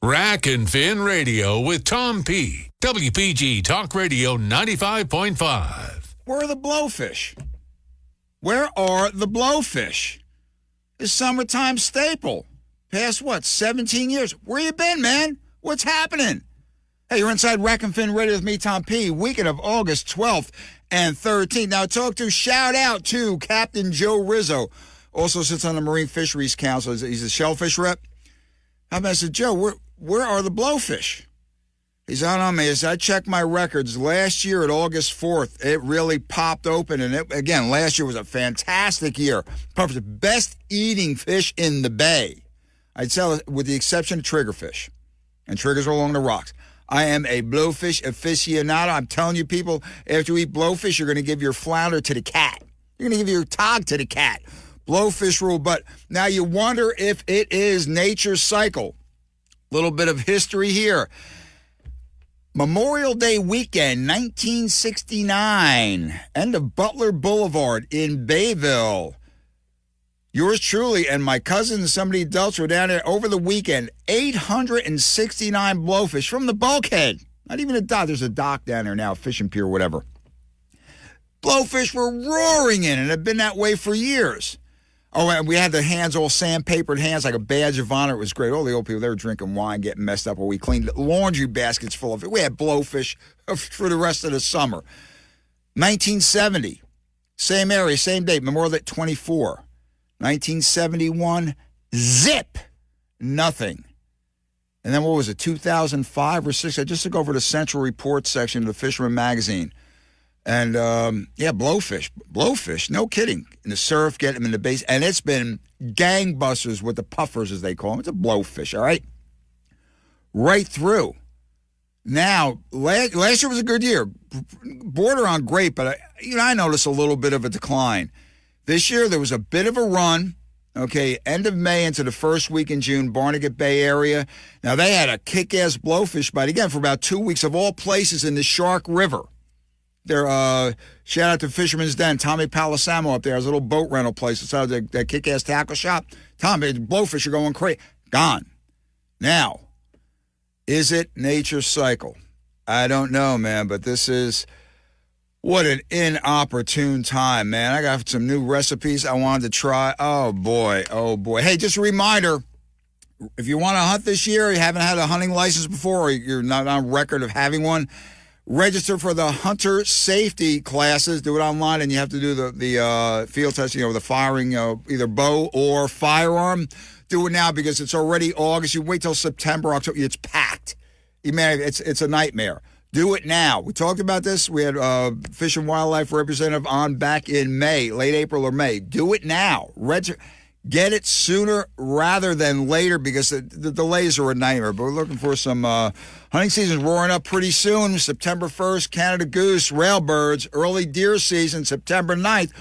Rack and Fin Radio with Tom P. WPG Talk Radio 95.5. Where are the blowfish? Where are the blowfish? It's summertime staple. Past, 17 years? Where you been, man? What's happening? Hey, you're inside Rack and Fin Radio with me, Tom P. Weekend of August 12th and 13th. Now, shout out to Captain Joe Rizzo. Also sits on the Marine Fisheries Council. He's a shellfish rep. I said, Joe, where are the blowfish? He's on me. As I checked my records, last year at August 4th, it really popped open. And last year was a fantastic year. Probably the best eating fish in the bay. I'd sell it with the exception of triggerfish. And triggers are along the rocks. I am a blowfish aficionado. I'm telling you, people, after you eat blowfish, you're going to give your flounder to the cat. You're going to give your tog to the cat. Blowfish rule. But now you wonder if it is nature's cycle. Little bit of history here. Memorial Day weekend, 1969. End of Butler Boulevard in Bayville. Yours truly and my cousin and somebody else were down there over the weekend. 869 blowfish from the bulkhead. Not even a dock. There's a dock down there now, fishing pier, whatever. Blowfish were roaring in and have been that way for years. Oh, and we had the hands all sandpapered hands like a badge of honor. It was great. All the old people, they were drinking wine, getting messed up while we cleaned laundry baskets full of it. We had blowfish for the rest of the summer. 1970, same area, same date, Memorial Day 24. 1971, zip, nothing. And then what was it, 2005 or 6? I just took over the Central Report section of the Fisherman magazine. And, blowfish, no kidding. In the surf, get them in the base. And it's been gangbusters with the puffers, as they call them. It's a blowfish, all right? Right through. Now, last year was a good year. Border on great, but I noticed a little bit of a decline. This year, there was a bit of a run. Okay, end of May into the first week in June, Barnegat Bay area. Now, they had a kick-ass blowfish bite, again, for about 2 weeks of all places in the Shark River. Shout out to Fisherman's Den. Tommy Palisamo up there has a little boat rental place outside that kick-ass tackle shop. Tommy, blowfish are going crazy. Gone. Now, is it nature's cycle? I don't know, man, but this is what an inopportune time, man. I got some new recipes I wanted to try. Oh, boy. Hey, just a reminder, if you want to hunt this year, you haven't had a hunting license before, or you're not on record of having one, register for the hunter safety classes. Do it online, and you have to do the field test, the firing, either bow or firearm. Do it now because it's already August. You wait till September, October. It's packed. It's a nightmare. Do it now. We talked about this. We had Fish and Wildlife representative on back in May, late April or May. Do it now. Get it sooner rather than later because the delays are a nightmare. But we're looking for some hunting season roaring up pretty soon. September 1st, Canada goose, railbirds, early deer season, September 9th.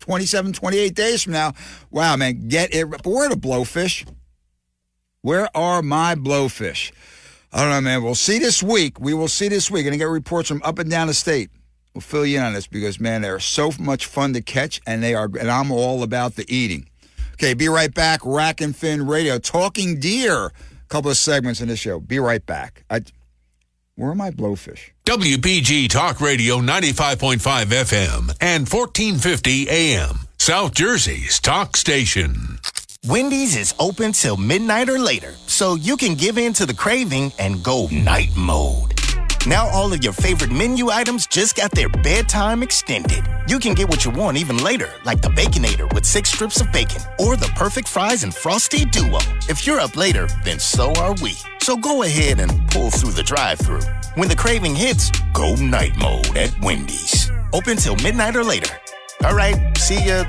27, 28 days from now. Wow, man, get it. But where are the blowfish? Where are my blowfish? I don't know, man. We'll see this week. We will see this week. Going to get reports from up and down the state. We'll fill you in on this because, man, they're so much fun to catch, and I'm all about the eating. Okay, be right back. Rack and Fin Radio. Talking deer. A couple of segments in this show. Be right back. Where are my blowfish? WPG Talk Radio 95.5 FM and 1450 AM. South Jersey's talk station. Wendy's is open till midnight or later, so you can give in to the craving and go night mode. Now all of your favorite menu items just got their bedtime extended. You can get what you want even later, like the Baconator with 6 strips of bacon, or the perfect fries and Frosty Duo. If you're up later, then so are we. So go ahead and pull through the drive-thru. When the craving hits, go night mode at Wendy's. Open till midnight or later. All right, see ya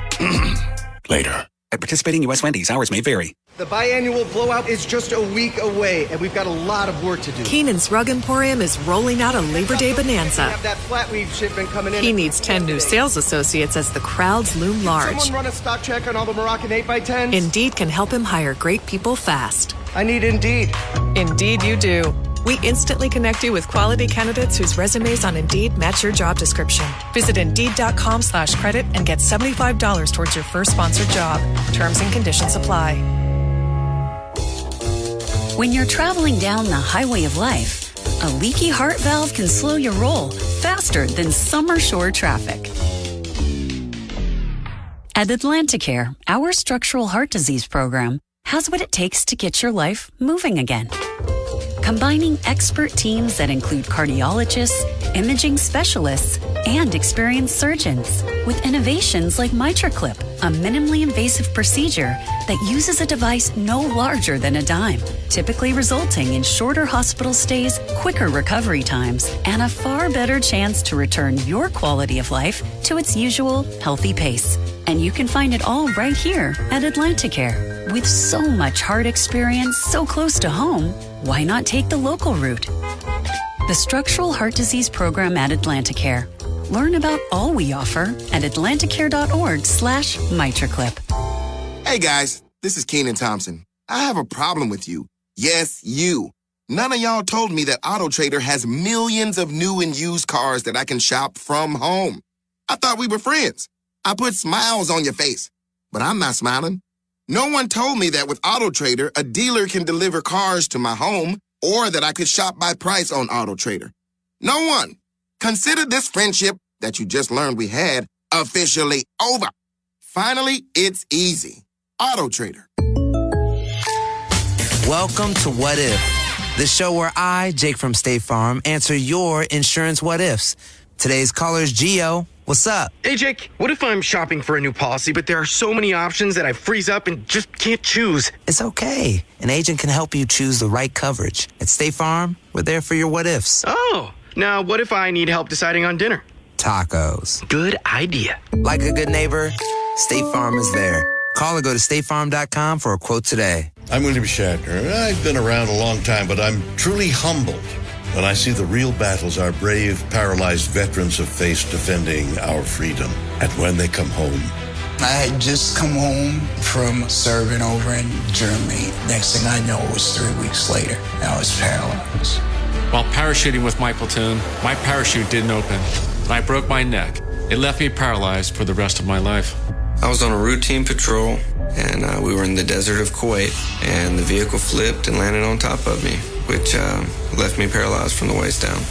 later. At participating U.S. Wendy's, hours may vary. The biannual blowout is just a week away, and we've got a lot of work to do. Keenan's Rug Emporium is rolling out a Labor Day bonanza. Have that flatweave shipment coming in. He needs 10 new sales associates as the crowds loom large. Someone run a stock check on all the Moroccan 8x10s? Indeed can help him hire great people fast. I need Indeed. Indeed you do. We instantly connect you with quality candidates whose resumes on Indeed match your job description. Visit Indeed.com/credit and get $75 towards your first sponsored job. Terms and conditions apply. When you're traveling down the highway of life, a leaky heart valve can slow your roll faster than summer shore traffic. At Atlanticare, our structural heart disease program has what it takes to get your life moving again. Combining expert teams that include cardiologists, imaging specialists, and experienced surgeons with innovations like MitraClip, a minimally invasive procedure that uses a device no larger than a dime, typically resulting in shorter hospital stays, quicker recovery times, and a far better chance to return your quality of life to its usual healthy pace. And you can find it all right here at Atlanticare. With so much heart experience so close to home, why not take the local route? The Structural Heart Disease Program at Atlanticare. Learn about all we offer at atlanticare.org/MitraClip. Hey guys, this is Kenan Thompson. I have a problem with you. Yes, you. None of y'all told me that AutoTrader has millions of new and used cars that I can shop from home. I thought we were friends. I put smiles on your face, but I'm not smiling. No one told me that with AutoTrader, a dealer can deliver cars to my home or that I could shop by price on AutoTrader. No one. Consider this friendship that you just learned we had officially over. Finally, it's easy. AutoTrader. Welcome to What If, the show where I, Jake from State Farm, answer your insurance what ifs. Today's caller is Gio. What's up? Hey, Jake, what if I'm shopping for a new policy, but there are so many options that I freeze up and just can't choose? It's okay. An agent can help you choose the right coverage. At State Farm, we're there for your what ifs. Oh, now what if I need help deciding on dinner? Tacos. Good idea. Like a good neighbor, State Farm is there. Call or go to statefarm.com for a quote today. I'm William Shatner. I've been around a long time, but I'm truly humbled when I see the real battles our brave, paralyzed veterans have faced defending our freedom. And when they come home. I had just come home from serving over in Germany. Next thing I know, it was 3 weeks later. I was paralyzed. While parachuting with my platoon, my parachute didn't open. I broke my neck. It left me paralyzed for the rest of my life. I was on a routine patrol, and we were in the desert of Kuwait, and the vehicle flipped and landed on top of me, which left me paralyzed from the waist down.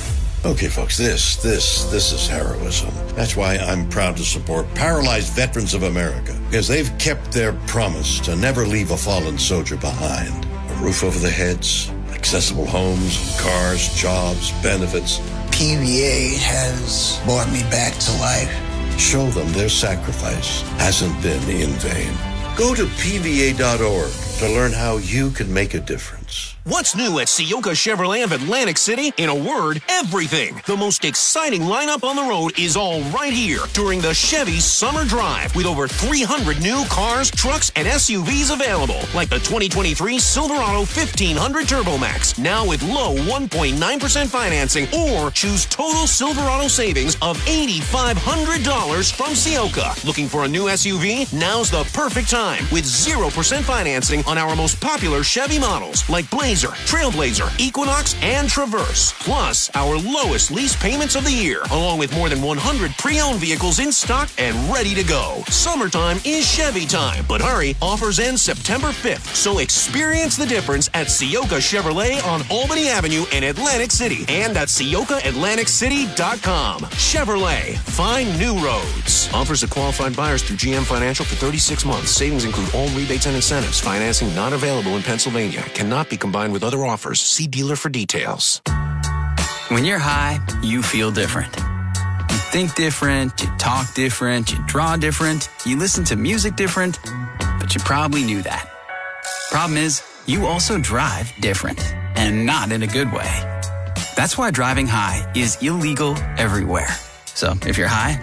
Okay, folks, this is heroism. That's why I'm proud to support Paralyzed Veterans of America, because they've kept their promise to never leave a fallen soldier behind. A roof over their heads, accessible homes, cars, jobs, benefits. PVA has brought me back to life. Show them their sacrifice hasn't been in vain. Go to PVA.org to learn how you can make a difference. What's new at Ciocca Chevrolet of Atlantic City? In a word, everything. The most exciting lineup on the road is all right here during the Chevy Summer Drive with over 300 new cars, trucks, and SUVs available, like the 2023 Silverado 1500 Turbo Max, now with low 1.9% financing, or choose total Silverado savings of $8,500 from Ciocca. Looking for a new SUV? Now's the perfect time with 0% financing on our most popular Chevy models, like Blazer, Trailblazer, Equinox, and Traverse. Plus, our lowest lease payments of the year, along with more than 100 pre-owned vehicles in stock and ready to go. Summertime is Chevy time, but hurry, offers end September 5th. So experience the difference at Ciocca Chevrolet on Albany Avenue in Atlantic City and at CioccaAtlanticCity.com. Chevrolet, find new roads. Offers to qualified buyers through GM Financial for 36 months. Savings include all rebates and incentives. Financing not available in Pennsylvania. Cannot be combined with other offers. See dealer for details. When you're high, you feel different. You think different, you talk different, you draw different, you listen to music different, but you probably knew that. Problem is, you also drive different, and not in a good way. That's why driving high is illegal everywhere. So if you're high,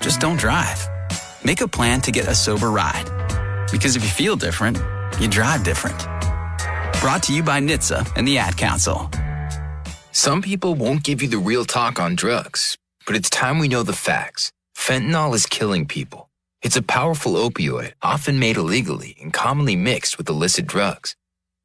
just don't drive. Make a plan to get a sober ride. Because if you feel different, you drive different. Brought to you by NHTSA and the Ad Council. Some people won't give you the real talk on drugs, but it's time we know the facts. Fentanyl is killing people. It's a powerful opioid, often made illegally and commonly mixed with illicit drugs.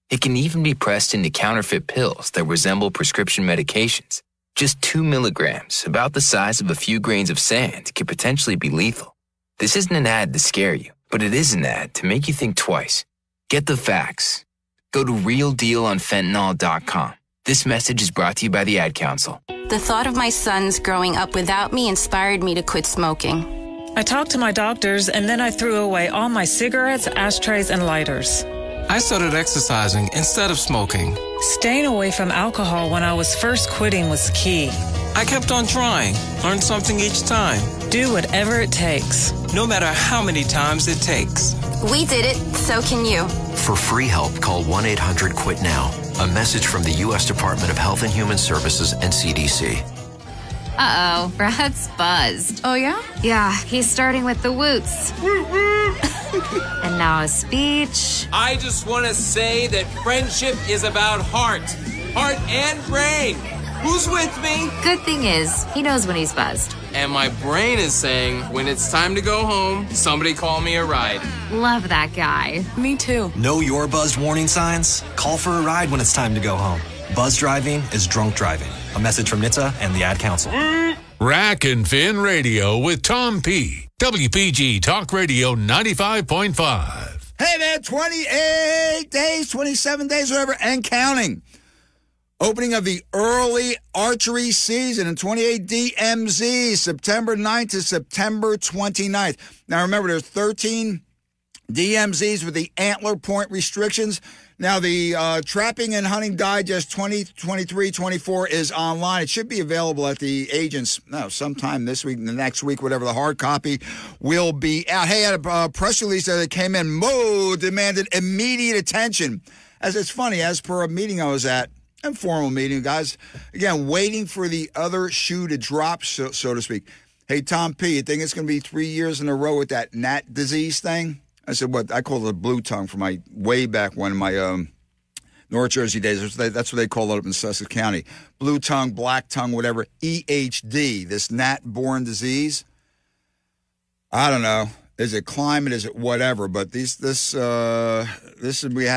It can even be pressed into counterfeit pills that resemble prescription medications. Just 2 milligrams, about the size of a few grains of sand, can potentially be lethal. This isn't an ad to scare you, but it is an ad to make you think twice. Get the facts. Go to realdealonfentanyl.com. This message is brought to you by the Ad Council. The thought of my sons growing up without me inspired me to quit smoking. I talked to my doctors, and then I threw away all my cigarettes, ashtrays, and lighters. I started exercising instead of smoking. Staying away from alcohol when I was first quitting was key. I kept on trying, learned something each time. Do whatever it takes. No matter how many times it takes. We did it, so can you. For free help, call 1-800-QUIT-NOW. A message from the U.S. Department of Health and Human Services and CDC. Uh-oh, Brad's buzzed. Oh, yeah? Yeah, he's starting with the woots. And now a speech. I just want to say that friendship is about heart and brain. Who's with me? Good thing is, he knows when he's buzzed. And my brain is saying, when it's time to go home, somebody call me a ride. Love that guy. Me too. Know your buzzed warning signs? Call for a ride when it's time to go home. Buzz driving is drunk driving. A message from NHTSA and the Ad Council. Rack and Fin Radio with Tom P. WPG Talk Radio 95.5. Hey, man, 28 days, 27 days, whatever, and counting. Opening of the early archery season in 28 DMZ, September 9th to September 29th. Now, remember, there's 13 DMZs with the antler point restrictions. Now, the Trapping and Hunting Digest 2023-24 is online. It should be available at the agents sometime this week, the next week, whatever. The hard copy will be out. Hey, I had a press release that came in. Mo demanded immediate attention. As it's funny, as per a meeting I was at, informal meeting, guys, again, waiting for the other shoe to drop, so to speak. Hey, Tom P., you think it's going to be 3 years in a row with that gnat disease thing? I said, what? I call it a blue tongue from my way back when in my North Jersey days. That's what they call it up in Sussex County. Blue tongue, black tongue, whatever. EHD, this gnat-borne disease. I don't know. Is it climate? Is it whatever? But we had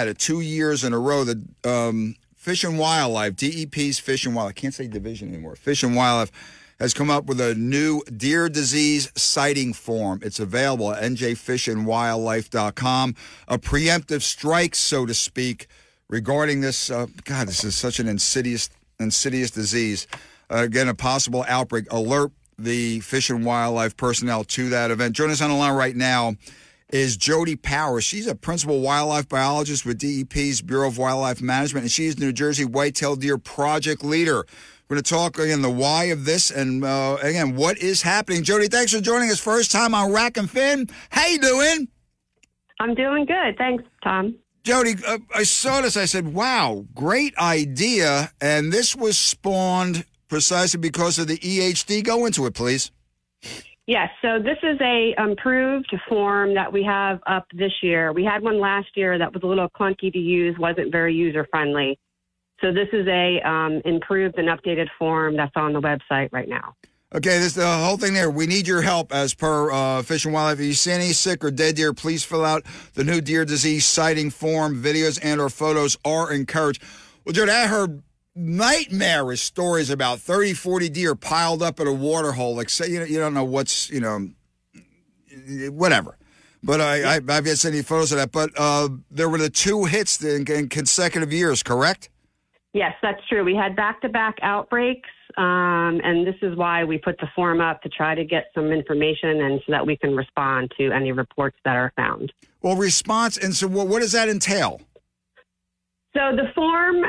it 2 years in a row. The Fish and Wildlife, DEP's Fish and Wildlife, I can't say division anymore. Fish and Wildlife has come up with a new deer disease sighting form. It's available at njfishandwildlife.com. A preemptive strike, so to speak, regarding this. God, this is such an insidious disease. Again, a possible outbreak. Alert the Fish and Wildlife personnel to that event. Joining us on the line right now is Jody Powers. She's a principal wildlife biologist with DEP's Bureau of Wildlife Management, and she's the New Jersey White-tailed Deer Project Leader. We're going to talk, again, the why of this and, again, what is happening. Jody, thanks for joining us first time on Rack and Fin. How you doing? I'm doing good. Thanks, Tom. Jody, I saw this. I said, wow, great idea. And this was spawned precisely because of the EHD. Go into it, please. Yes, so this is a improved form that we have up this year. We had one last year that was a little clunky to use, wasn't very user-friendly. So this is a improved and updated form that's on the website right now. Okay, this the whole thing there. We need your help as per Fish and Wildlife. If you see any sick or dead deer, please fill out the new deer disease sighting form. Videos and or photos are encouraged. Well, Jody, I heard nightmarish stories about 30, 40 deer piled up at a water hole. Like, say, you don't know what's, whatever. But I've yet seen any photos of that. But there were the two hits in consecutive years, correct? Yes, that's true. We had back-to-back outbreaks, and this is why we put the form up to try to get some information and so that we can respond to any reports that are found. Well, response, and so what does that entail? So the form,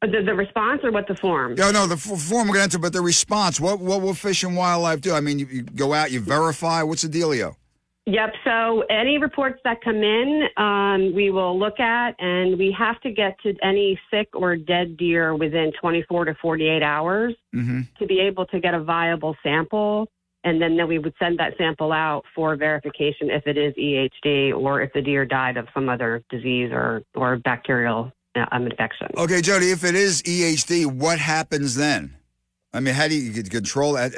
the response or what the form? No, the form we're going to enter, but the response, what will Fish and Wildlife do? I mean, you go out, you verify, what's the dealio? Yep. So any reports that come in, we will look at, and we have to get to any sick or dead deer within 24 to 48 hours to be able to get a viable sample. And then we would send that sample out for verification if it is EHD or if the deer died of some other disease or bacterial infection. Okay, Jody, if it is EHD, what happens then? I mean, how do you control that?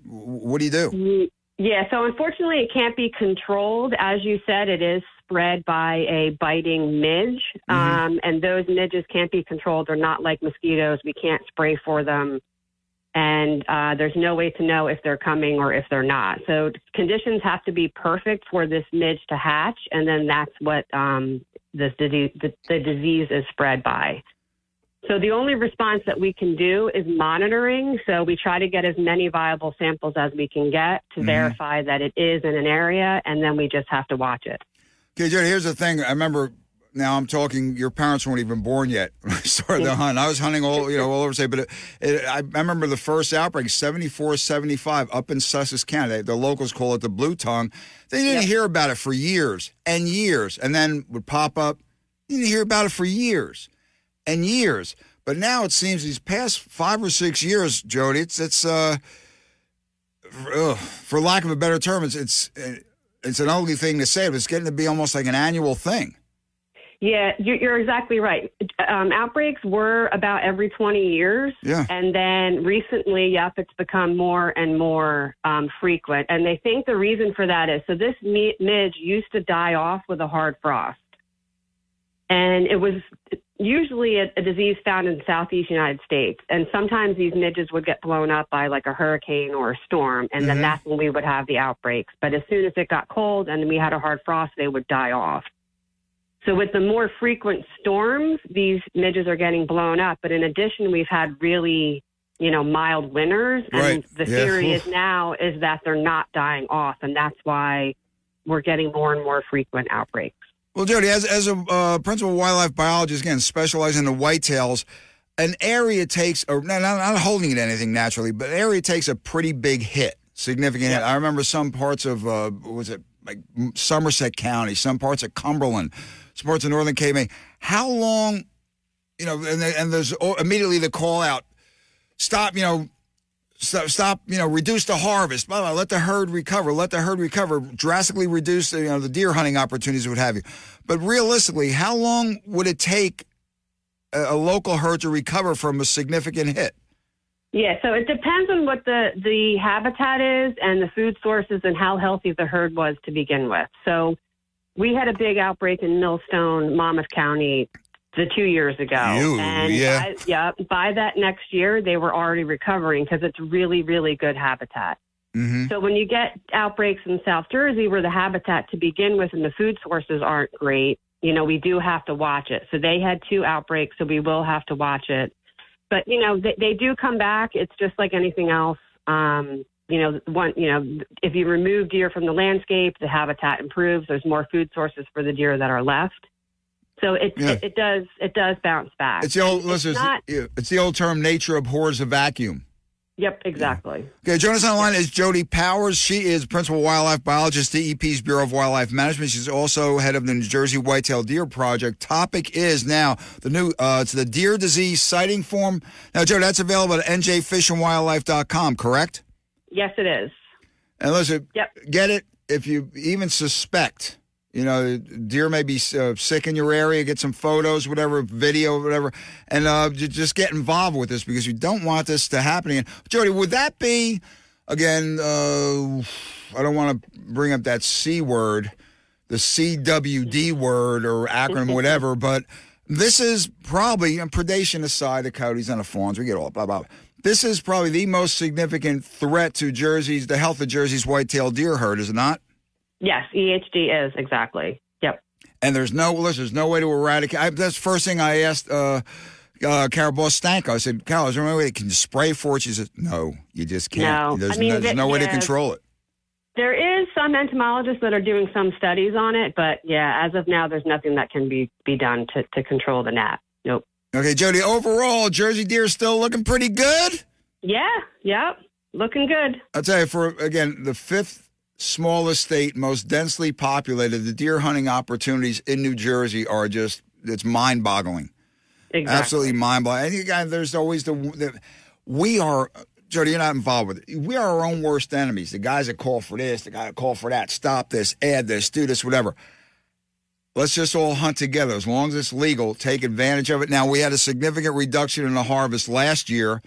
What do you do? Yeah, so unfortunately it can't be controlled. As you said, it is spread by a biting midge, and those midges can't be controlled. They're not like mosquitoes. We can't spray for them. and there's no way to know if they're coming or if they're not. So conditions have to be perfect for this midge to hatch, and then that's what the disease is spread by. So the only response that we can do is monitoring. So we try to get as many viable samples as we can get to verify that it is in an area, and then we just have to watch it. Okay, Jody, here's the thing. I remember, now I'm talking, your parents weren't even born yet when I started the hunt. I was hunting all over state, but I remember the first outbreak, 74, 75, up in Sussex County. The locals call it the blue tongue. They didn't hear about it for years and years, and then would pop up. You didn't hear about it for years and years. But now it seems these past 5 or 6 years, Jody, it's for lack of a better term, it's an ugly thing to say, but it's getting to be almost like an annual thing. Yeah, you're exactly right. Outbreaks were about every 20 years. Yeah. And then recently, it's become more and more frequent. And they think the reason for that is, so this midge used to die off with a hard frost. And it was usually a disease found in the southeast United States. And sometimes these midges would get blown up by like a hurricane or a storm, and then that's when we would have the outbreaks. But as soon as it got cold and we had a hard frost, they would die off. So with the more frequent storms, these midges are getting blown up. But in addition, we've had really, mild winters. And the theory is that they're not dying off. And that's why we're getting more and more frequent outbreaks. Well, Jody, as a principal wildlife biologist, again, specializing in the whitetails, an area takes, or not holding it anything naturally, but an area takes a pretty big hit, significant hit. I remember some parts of, like Somerset County, some parts of Cumberland, some parts of Northern Cape May. How long, and there's immediately the call out, stop, reduce the harvest, blah, blah, let the herd recover, drastically reduce, the deer hunting opportunities, what have you. But realistically, how long would it take a local herd to recover from a significant hit? Yeah, so it depends on what the habitat is and the food sources and how healthy the herd was to begin with. So we had a big outbreak in Millstone, Monmouth County, 2 years ago. By that next year, they were already recovering because it's really, really good habitat. So when you get outbreaks in South Jersey where the habitat to begin with and the food sources aren't great, we do have to watch it. So they had 2 outbreaks, so we will have to watch it. But, they do come back. It's just like anything else. If you remove deer from the landscape, the habitat improves. There's more food sources for the deer that are left. So it does bounce back. It's the old term, nature abhors a vacuum. Yep, exactly. Okay, joining us on the line is Jody Powers. She is principal wildlife biologist, DEP's Bureau of Wildlife Management. She's also head of the New Jersey Whitetail Deer Project. Topic is now the new, it's the deer disease sighting form. Now, Jody, that's available at njfishandwildlife.com, correct? Yes, it is. And listen, get it if you even suspect, deer may be sick in your area, get some photos, whatever, video, whatever, and just get involved with this because you don't want this to happen again. Jody, would that be, again, I don't want to bring up that C word, the CWD word or acronym, whatever, but this is probably, predation aside, the coyotes and the fawns, we get all blah, blah. This is probably the most significant threat to the health of Jersey's whitetail deer herd, is it not? Yes, EHD is, exactly. Yep. And there's no way to eradicate. That's the first thing I asked Carol Boss Stanko. I said, Carol, is there any way they can spray for it? She said, no, you just can't. No. There's no way to control it. There is some entomologists that are doing some studies on it, but as of now, there's nothing that can be done to control the gnat. Nope. Okay, Jody, overall, Jersey deer is still looking pretty good? Yep, looking good. I'll tell you, for, again, the 5th smallest state, most densely populated, the deer hunting opportunities in New Jersey are just, it's mind-boggling. Exactly. Absolutely mind-boggling. And again, there's always we are, Jody, you're not involved with it. We are our own worst enemies. The guys that call for this, the guy that call for that, stop this, add this, do this, whatever. Let's just all hunt together. As long as it's legal, take advantage of it. Now, we had a significant reduction in the harvest last year.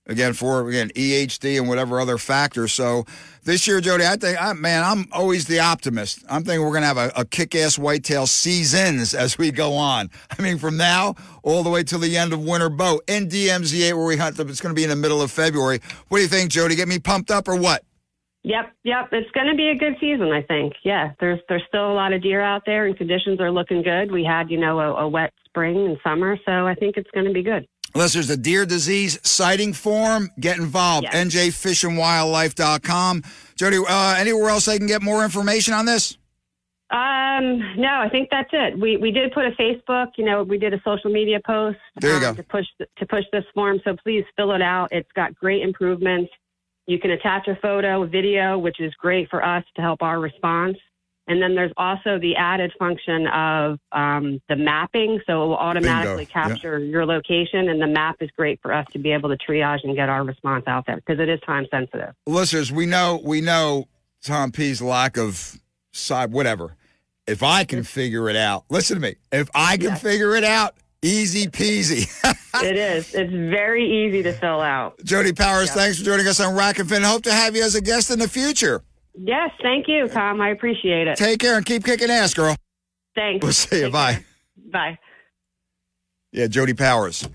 Again, EHD and whatever other factors. So this year, Jody, I think, I'm always the optimist. I'm thinking we're going to have a kick-ass whitetail seasons as we go on. I mean, from now all the way till the end of winter bow. In DMZ8 where we hunt them, it's going to be in the middle of February. What do you think, Jody? Get me pumped up or what? Yep. It's going to be a good season, I think. Yeah, there's still a lot of deer out there, and conditions are looking good. We had, a wet spring and summer, so I think it's going to be good. Listeners, the deer disease sighting form, get involved. Yes. NJFishandWildlife.com. Jody, anywhere else I can get more information on this? No, I think that's it. We did put a Facebook, we did a social media post there you go. to push this form. So please fill it out. It's got great improvements. You can attach a photo, a video, which is great for us to help our response. And then there's also the added function of the mapping. So it will automatically capture your location. And the map is great for us to be able to triage and get our response out there because it is time sensitive. Listeners, we know Tom P's lack of whatever. If I can figure it out, listen to me. If I can figure it out, easy peasy. It is. It's very easy to fill out. Jody Powers, thanks for joining us on Rack and Fin. Hope to have you as a guest in the future. Yes, thank you, Tom. I appreciate it. Take care and keep kicking ass, girl. Thanks. We'll see you. Bye. Bye. Yeah, Jody Powers.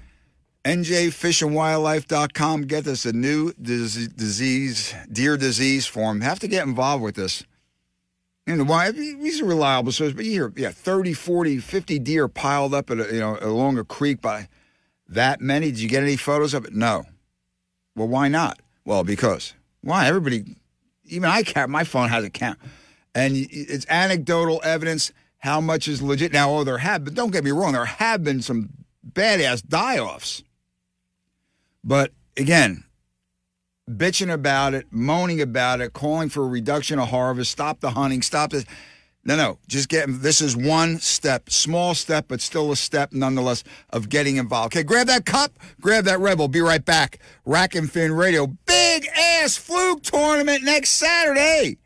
NJFishandWildlife.com. Get us a new deer disease form. Have to get involved with this. Why? These are reliable sources, but you hear, 30, 40, 50 deer piled up at along a creek by that many. Did you get any photos of it? No. Well, why not? Well, because why? Everybody. Even my phone has a count. And it's anecdotal evidence how much is legit. Now, but don't get me wrong, there have been some badass die-offs. But, again, bitching about it, moaning about it, calling for a reduction of harvest, stop the hunting, stop this. No, just this is one step, small step, but still a step nonetheless of getting involved. Okay, grab that cup, grab that Rebel. Be right back. Rack and Fin Radio, big ass fluke tournament next Saturday.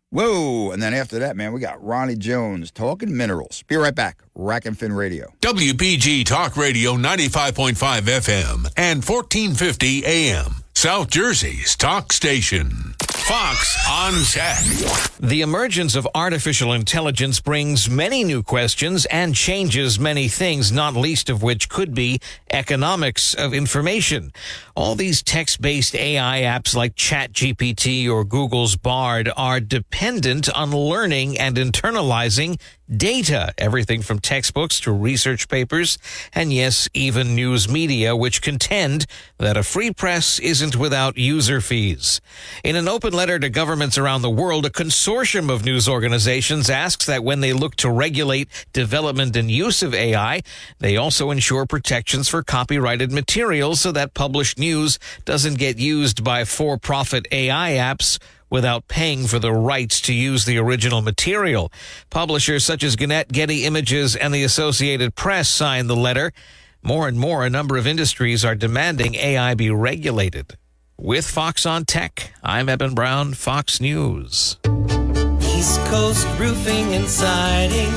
Whoa, and then after that, man, we got Ronnie Jones talking minerals. Be right back. Rack and Fin Radio. WPG Talk Radio 95.5 FM and 1450 AM. South Jersey's talk station. Fox on Tech. The emergence of artificial intelligence brings many new questions and changes many things, not least of which could be economics of information. All these text-based AI apps like ChatGPT or Google's Bard are dependent on learning and internalizing data, everything from textbooks to research papers, and yes, even news media, which contend that a free press isn't without user fees. In an open letter to governments around the world, a consortium of news organizations asks that when they look to regulate development and use of AI, they also ensure protections for copyrighted materials so that published news doesn't get used by for-profit AI apps without paying for the rights to use the original material. Publishers such as Gannett, Getty Images, and the Associated Press signed the letter. More and more, a number of industries are demanding AI be regulated. With Fox on Tech, I'm Eben Brown, Fox News. East Coast Roofing and Siding,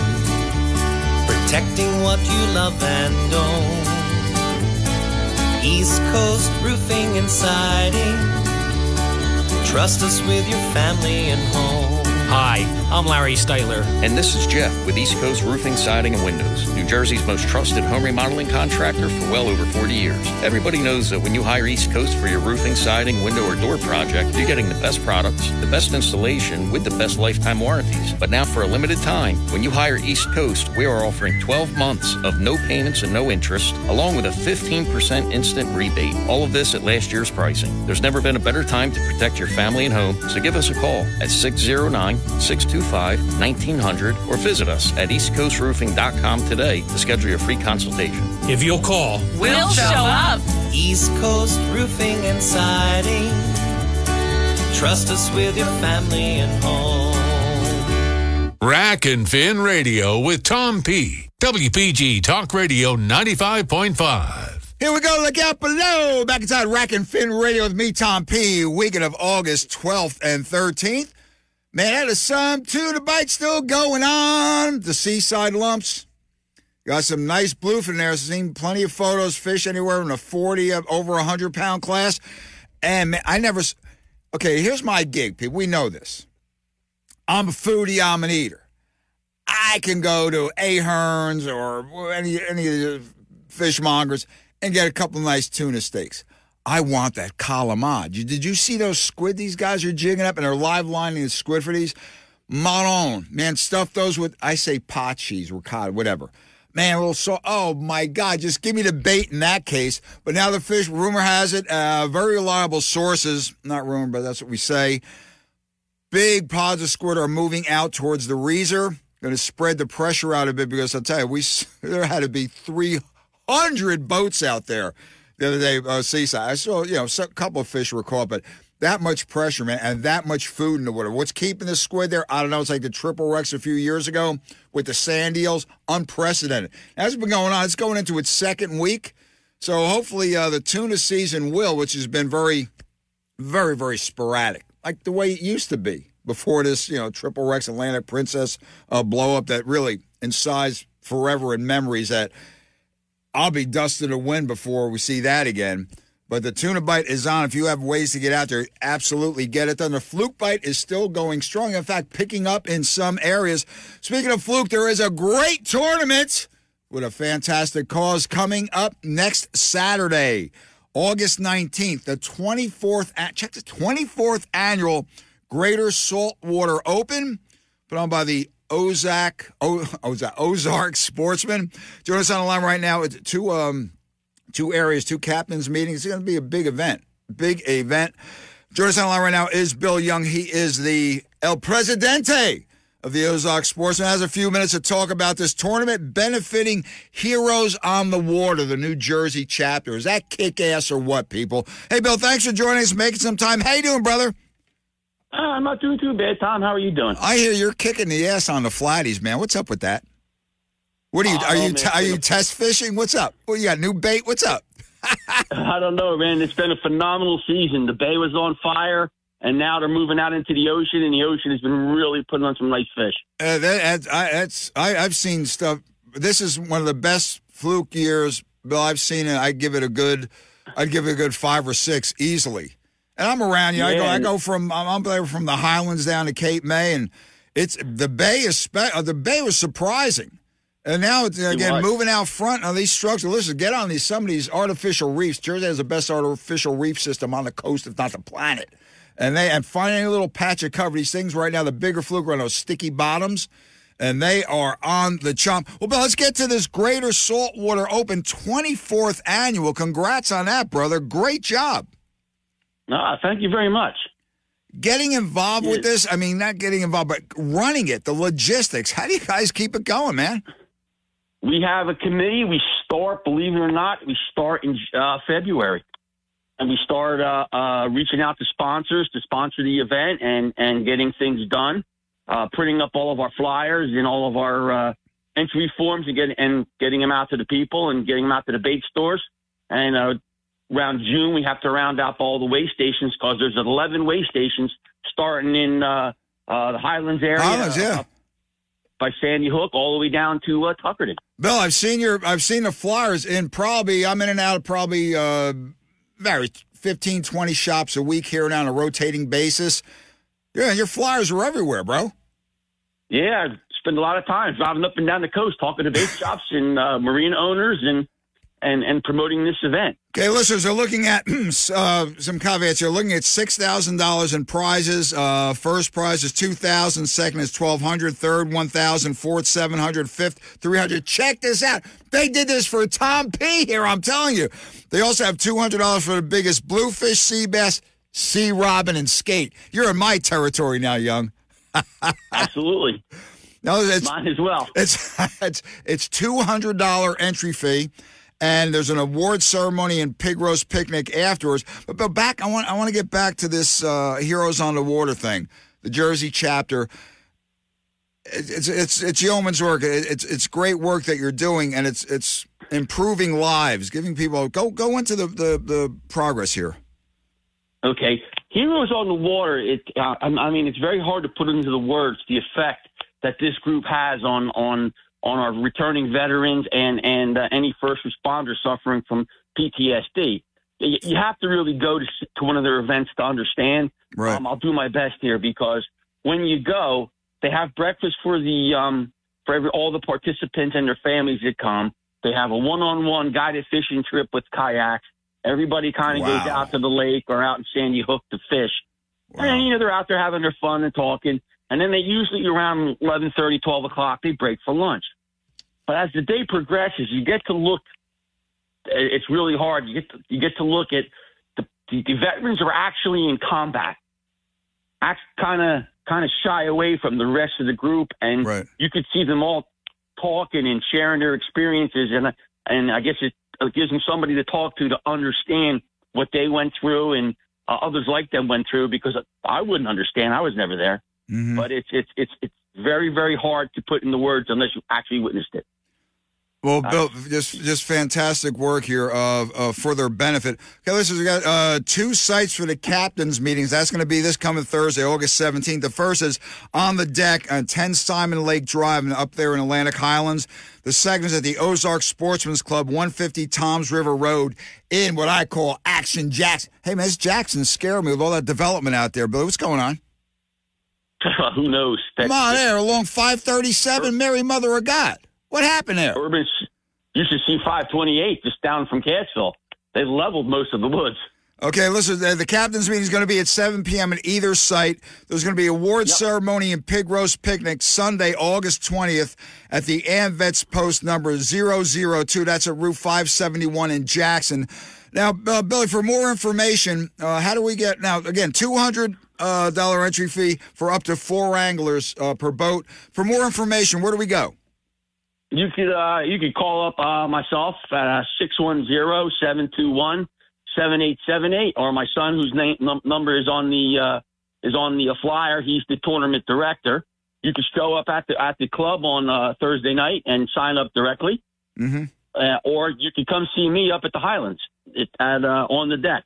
protecting what you love and own. East Coast Roofing and Siding, trust us with your family and home. Hi, I'm Larry Styler. And this is Jeff with East Coast Roofing, Siding, and Windows, New Jersey's most trusted home remodeling contractor for well over 40 years. Everybody knows that when you hire East Coast for your roofing, siding, window, or door project, you're getting the best products, the best installation, with the best lifetime warranties. But now for a limited time, when you hire East Coast, we are offering 12 months of no payments and no interest, along with a 15% instant rebate. All of this at last year's pricing. There's never been a better time to protect your family and home, so give us a call at 609-625-1900 or visit us at eastcoastroofing.com today to schedule your free consultation. If you'll call, we'll show up. East Coast Roofing and Siding, trust us with your family and home. Rack and Fin Radio with Tom P. WPG Talk Radio 95.5. Here we go. Look out below. Back inside Rack and Fin Radio with me, Tom P. Weekend of August 12th and 13th. Man, that is some to the bite still going on. The Seaside Lumps. Got some nice bluefin there. Seen plenty of photos, fish anywhere in a 40 over 100-pound class. And man, I never. Okay, here's my gig, people. We know this. I'm a foodie. I'm an eater. I can go to Ahern's or any of the fishmongers and get a couple nice tuna steaks. I want that calamari. Did you see those squid these guys are jigging up and they're live lining the squid for these? Marron. Man, stuff those with, I say pot cheese, ricotta, whatever. Man, a little so. Oh, my God, just give me the bait in that case. But now the fish, rumor has it, very reliable sources, not rumor, but that's what we say. Big pods of squid are moving out towards the reezer. Going to spread the pressure out a bit because I'll tell you, there had to be 300 boats out there the other day, seaside. I saw, a couple of fish were caught, but that much pressure, man, and that much food in the water. What's keeping the squid there? I don't know. It's like the Triple Rex a few years ago with the sand eels. Unprecedented. That's been going on. It's going into its second week. So hopefully the tuna season will, which has been very, very, very sporadic, like the way it used to be before this, Triple Rex Atlantic Princess blow up that really incised forever in memories that I'll be dust in the wind before we see that again. But the tuna bite is on. If you have ways to get out there, absolutely get it done. The fluke bite is still going strong. In fact, picking up in some areas. Speaking of fluke, there is a great tournament with a fantastic cause coming up next Saturday, August 19th, the 24th annual Greater Saltwater Open, put on by the Ozark Sportsman. Join us on the line right now. It's two areas, two captains meetings. It's going to be a big event. Join us on the line right now is Bill Young. He is the El Presidente of the Ozark Sportsman. Has a few minutes to talk about this tournament benefiting Heroes on the Water, the New Jersey chapter. Is that kick-ass or what, people? Hey, Bill, thanks for joining us, making some time. How you doing, brother? I'm not doing too bad, Tom. How are you doing? I hear you're kicking the ass on the flatties, man. What's up with that? What are you? Are you test fishing? What's up? Well, you got new bait? What's up? I don't know, man. It's been a phenomenal season. The bay was on fire, and now they're moving out into the ocean, and the ocean has been really putting on some nice fish. I've seen stuff. This is one of the best fluke years, Bill. I've seen it. I'd give it a good 5 or 6 easily. And I'm around, I go from I'm there from the Highlands down to Cape May, and the bay was surprising. And now it's again moving out front on these structures. Listen, get on some of these artificial reefs. Jersey has the best artificial reef system on the coast, if not the planet. And find any little patch of cover. These things right now, the bigger fluke are on those sticky bottoms, and they are on the chomp. Well, but let's get to this Greater Saltwater Open 24th annual. Congrats on that, brother. Great job. Thank you very much. Getting involved with this, I mean, not getting involved, but running it, the logistics. How do you guys keep it going, man? We have a committee. We start, believe it or not, in February. And we start reaching out to sponsors to sponsor the event and getting things done, printing up all of our flyers and all of our entry forms and getting them out to the people and getting them out to the bait stores. And around June, we have to round up all the weigh stations because there's 11 weigh stations starting in the Highlands area. By Sandy Hook all the way down to Tuckerton. Bill, I've seen the flyers I'm in and out of probably 15, 20 shops a week here and on a rotating basis. Yeah, your flyers are everywhere, bro. Yeah, I spend a lot of time driving up and down the coast talking to bait shops and marina owners and promoting this event. Okay, listeners are looking at some caveats. You're looking at $6,000 in prizes. First prize is $2,000. Second is $1,200. Third, $1,000. Fourth, $700. Fifth, $300. Check this out. They did this for Tom P. here. I'm telling you. They also have $200 for the biggest bluefish, sea bass, sea robin, and skate. You're in my territory now, Young. Absolutely. No, it's mine as well. It's $200 entry fee. And there's an award ceremony and pig roast picnic afterwards. But back, I want to get back to this Heroes on the Water thing, the Jersey chapter. It's yeoman's work. It's great work that you're doing, and it's improving lives, giving people go into the progress here. Okay, Heroes on the Water. It's very hard to put into the words the effect that this group has on our returning veterans and any first responders suffering from PTSD. You have to really go to one of their events to understand. Right. I'll do my best here because when you go, they have breakfast for all the participants and their families that come. They have a one-on-one guided fishing trip with kayaks. Everybody kind of goes out to the lake or out in Sandy Hook to fish. Wow. And, they're out there having their fun and talking. And then they usually around 11:30, 12 o'clock, they break for lunch. But as the day progresses, you get to look. It's really hard. You get to look at the veterans are actually in combat. Kind of shy away from the rest of the group, and you could see them all talking and sharing their experiences. And I guess it gives them somebody to talk to understand what they went through and others like them went through, because I wouldn't understand. I was never there. Mm-hmm. But it's very, very hard to put into words unless you actually witnessed it. Well, Bill, just fantastic work here for their benefit. Okay, listen, we got 2 sites for the captains' meetings. That's going to be this coming Thursday, August 17th. The first is on the deck on 10 Simon Lake Drive up there in Atlantic Highlands. The second is at the Ozark Sportsman's Club, 150 Toms River Road in what I call Action Jackson. Hey, man, this Jackson scared me with all that development out there, Bill. What's going on? Who knows? Come on, there, along 537, Mary Mother of God. What happened there? Urban used to see 528 just down from Cassville. They leveled most of the woods. Okay, listen, the captain's meeting is going to be at 7 p.m. at either site. There's going to be award ceremony and pig roast picnic Sunday, August 20th at the AmVets Post number 002. That's at Route 571 in Jackson. Now, Billy, for more information, how do we get, now, again, $200 entry fee for up to 4 anglers per boat. For more information, where do we go? You could call up myself at 610-721-7878, or my son, whose number is on the flyer. He's the tournament director. You can show up at the club on Thursday night and sign up directly, or you can come see me up at the Highlands on the deck.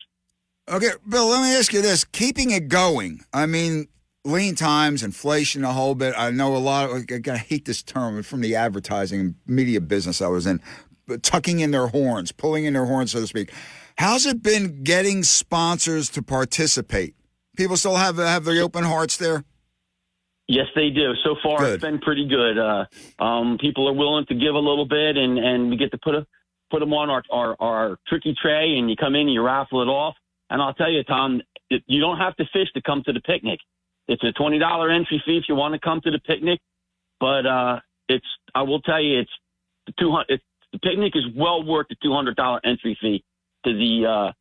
Okay, Bill, let me ask you this: keeping it going. I mean, lean times, inflation, a whole bit. I know a lot of, I hate this term from the advertising and media business I was in, but tucking in their horns, pulling in their horns, so to speak. How's it been getting sponsors to participate? People still have their open hearts there? Yes, they do. So far, It's been pretty good. People are willing to give a little bit, and we get to put them on our tricky tray, and you come in and you raffle it off. And I'll tell you, Tom, you don't have to fish to come to the picnic. It's a $20 entry fee if you want to come to the picnic, but I will tell you, the picnic is well worth the $200 entry fee to the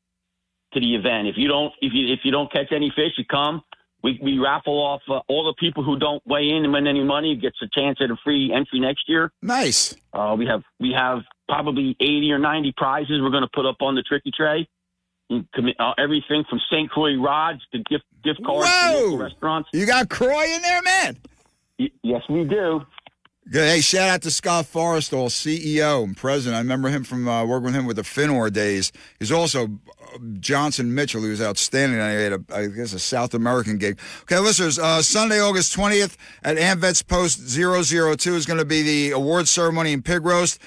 event. If you don't catch any fish, you come. We raffle off all the people who don't weigh in and win any money gets a chance at a free entry next year. Nice. We have probably 80 or 90 prizes we're going to put up on the tricky tray. Everything from St. Croix rods to gift cards to local restaurants. You got Croix in there, man? Yes, we do. Good. Hey, shout out to Scott Forrestal, CEO and president. I remember him from working with him with the Finor days. He's also Johnson Mitchell, who was outstanding. He had, a South American gig. Okay, listeners, Sunday, August 20th at AmVets Post 002 is going to be the award ceremony and pig roast.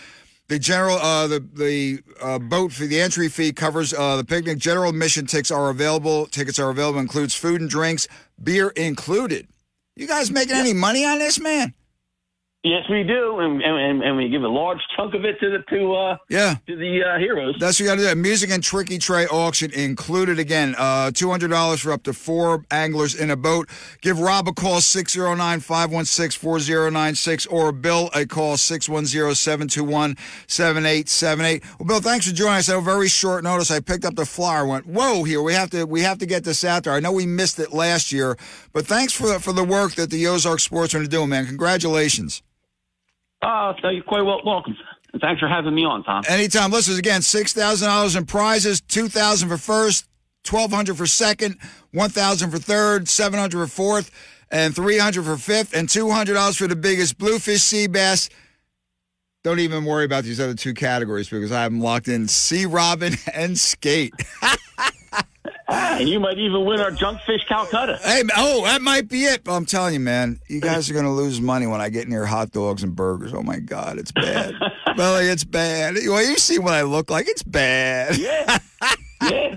The general, the boat for the entry fee covers the picnic. General admission tickets are available. Includes food and drinks, beer included. You guys making any money on this, man? Yes, we do, and we give a large chunk of it to the heroes. That's what you got to do. Music and tricky tray auction included. Again, $200 for up to 4 anglers in a boat. Give Rob a call, 609-516-4096, or Bill a call, 610-721-7878. Well, Bill, thanks for joining us. At a very short notice, I picked up the flyer. Went, whoa! Here we have to get this out there. I know we missed it last year, but thanks for the work that the Ozark Sportsmen are doing, man. Congratulations. So you're quite welcome. Thanks for having me on, Tom. Anytime. Listen, again, $6,000 in prizes, $2,000 for first, $1,200 for second, $1,000 for third, $700 for fourth, and $300 for fifth, and $200 for the biggest bluefish, sea bass. Don't even worry about these other 2 categories because I have them locked in: sea robin and skate. And you might even win our junk fish Calcutta. Hey, that might be it. I'm telling you, man, you guys are going to lose money when I get near hot dogs and burgers. Oh, my God, it's bad. Billy, it's bad. Well, you see what I look like. It's bad. Yeah. Yeah.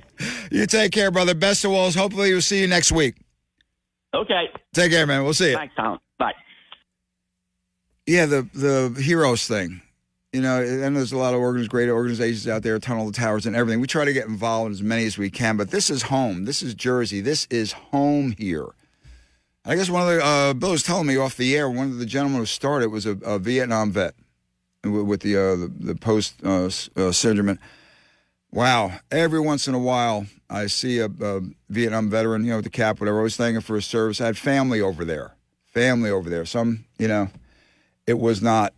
You take care, brother. Best of all. Hopefully we'll see you next week. Okay. Take care, man. We'll see you. Thanks, Tom. Bye. Yeah, the heroes thing. You know, and there's a lot of great organizations out there, Tunnel to Towers and everything. We try to get involved in as many as we can, but this is home. This is Jersey. This is home here. I guess one of the, Bill was telling me off the air, one of the gentlemen who started was a Vietnam vet with the post-syndrome. Wow. Every once in a while, I see a Vietnam veteran, you know, at the cap, whatever. I was thanking for his service. I had family over there. Some, you know, it was not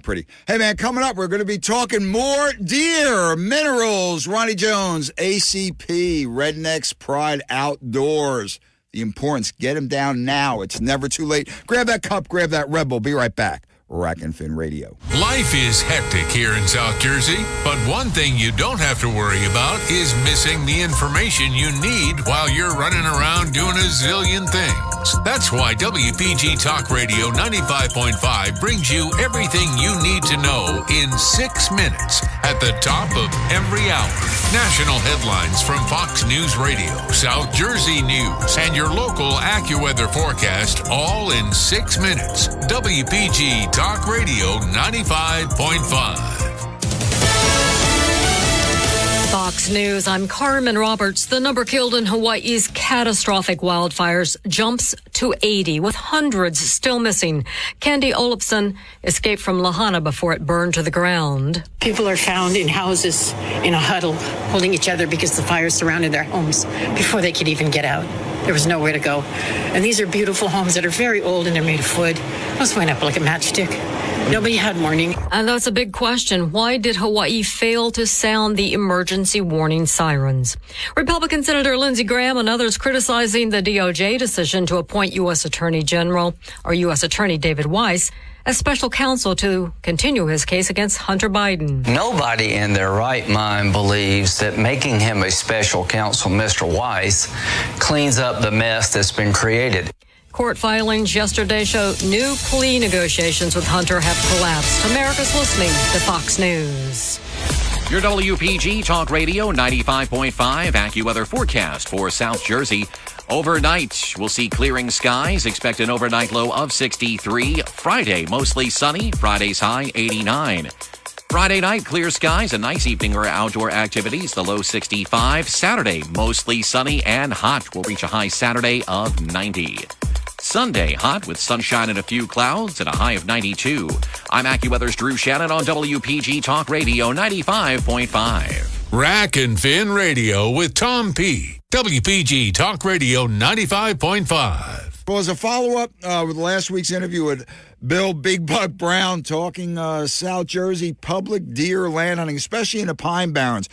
pretty. Hey, man, coming up, we're going to be talking more deer, minerals, Ronnie Jones, ACP, Rednecks Pride Outdoors. The importance, get them down now. It's never too late. Grab that cup, grab that Red Bull. Be right back. Rack and Fin Radio. Life is hectic here in South Jersey, but one thing you don't have to worry about is missing the information you need while you're running around doing a zillion things. That's why WPG Talk Radio 95.5 brings you everything you need to know in 6 minutes at the top of every hour. National headlines from Fox News Radio, South Jersey News, and your local AccuWeather forecast all in 6 minutes. WPG Talk Radio 95.5. Fox News, I'm Carmen Roberts. The number killed in Hawaii's catastrophic wildfires jumps to 80, with hundreds still missing. Candy Olofsson escaped from Lahaina before it burned to the ground. People are found in houses in a huddle, holding each other because the fire surrounded their homes before they could even get out. There was nowhere to go. And these are beautiful homes that are very old and they're made of wood. Those went up like a matchstick. Nobody had warning. And that's a big question. Why did Hawaii fail to sound the emergency warning sirens? Republican Senator Lindsey Graham and others criticizing the DOJ decision to appoint U.S. Attorney David Weiss as special counsel to continue his case against Hunter Biden. Nobody in their right mind believes that making him a special counsel, Mr. Weiss, cleans up the mess that's been created. Court filings yesterday show new plea negotiations with Hunter have collapsed. America's listening to Fox News. Your WPG Talk Radio 95.5 AccuWeather forecast for South Jersey. Overnight, we'll see clearing skies. Expect an overnight low of 63. Friday, mostly sunny. Friday's high, 89. Friday night, clear skies, a nice evening for outdoor activities. The low 65. Saturday, mostly sunny and hot. We'll reach a high Saturday of 90. Sunday, hot with sunshine and a few clouds and a high of 92. I'm AccuWeather's Drew Shannon on WPG Talk Radio 95.5. Rack and Fin Radio with Tom P. WPG Talk Radio 95.5. Well, as a follow-up with last week's interview with Bill Big Buck Brown talking South Jersey public deer land hunting, especially in the Pine Barrens.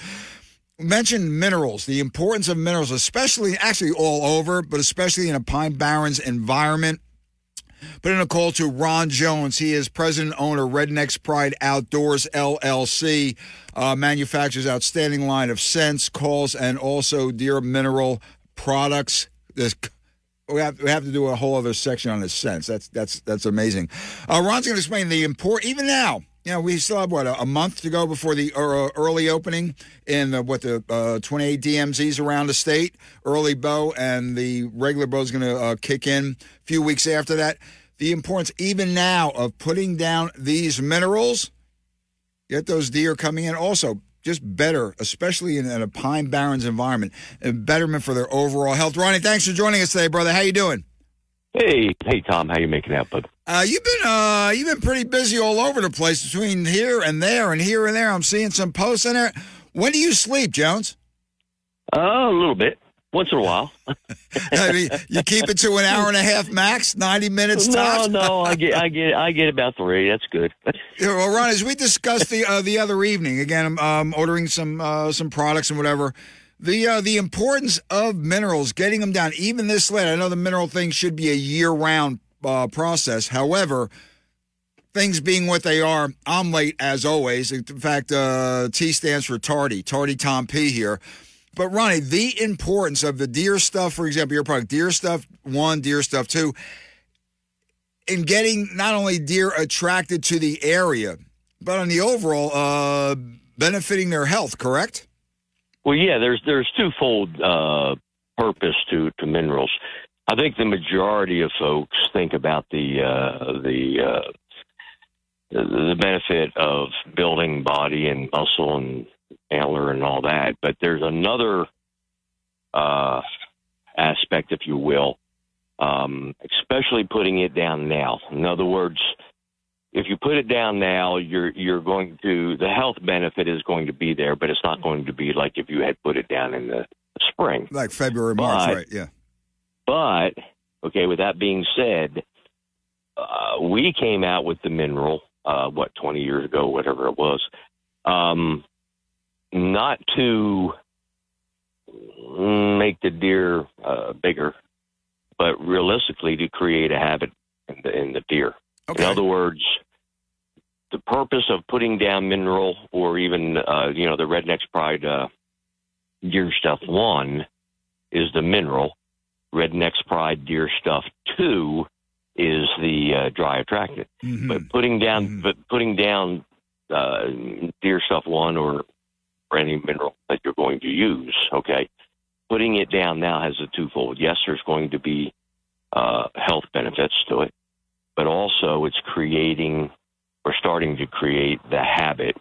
Mentioned minerals, the importance of minerals, especially, actually all over, but especially in a Pine Barrens environment. Put in a call to Ron Jones. He is president owner Rednecks Pride Outdoors LLC, manufactures outstanding line of scents, calls, and also deer mineral products. We have to do a whole other section on his scents. That's amazing. Ron's going to explain the even now. You know, we still have, a month to go before the early opening in the 28 DMZs around the state. Early bow and the regular bow is going to kick in a few weeks after that. The importance, even now, of putting down these minerals, get those deer coming in. Also, just better, especially in a Pine Barrens environment, and betterment for their overall health. Ronnie, thanks for joining us today, brother. How you doing? Hey, Tom. How you making out, bud? You've been pretty busy all over the place between here and there and here and there. I'm seeing some posts in there. When do you sleep, Jones? A little bit, once in a while. I mean, you keep it to an hour and a half max, 90 minutes tops. No, I get about 3. That's good. Well, Ron, as we discussed the other evening, again, I'm ordering some products and whatever. The importance of minerals, getting them down, even this late. I know the mineral thing should be a year-round process. However, things being what they are, I'm late as always. In fact, T stands for tardy. Tardy Tom P here. But, Ronnie, the importance of the Deer Stuff, for example, your product, Deer Stuff 1, Deer Stuff 2, in getting not only deer attracted to the area, but on the overall benefiting their health, correct? Well, yeah, there's twofold purpose to minerals. I think the majority of folks think about the benefit of building body and muscle and antler and all that, but there's another aspect, if you will, especially putting it down now. In other words, if you put it down now, you're going to, the health benefit is going to be there, but it's not going to be like if you had put it down in the spring. Like February, March, right, yeah. But, okay, with that being said, we came out with the mineral, 20 years ago, whatever it was, not to make the deer bigger, but realistically to create a habit in the deer. Okay. In other words, the purpose of putting down mineral or even, the Redneck's Pride Deer Stuff 1 is the mineral. Redneck's Pride Deer Stuff 2 is the dry attractant. Mm-hmm. But putting down Deer Stuff 1 or any mineral that you're going to use, okay, putting it down now has a twofold. Yes, there's going to be health benefits to it, but also it's starting to create the habit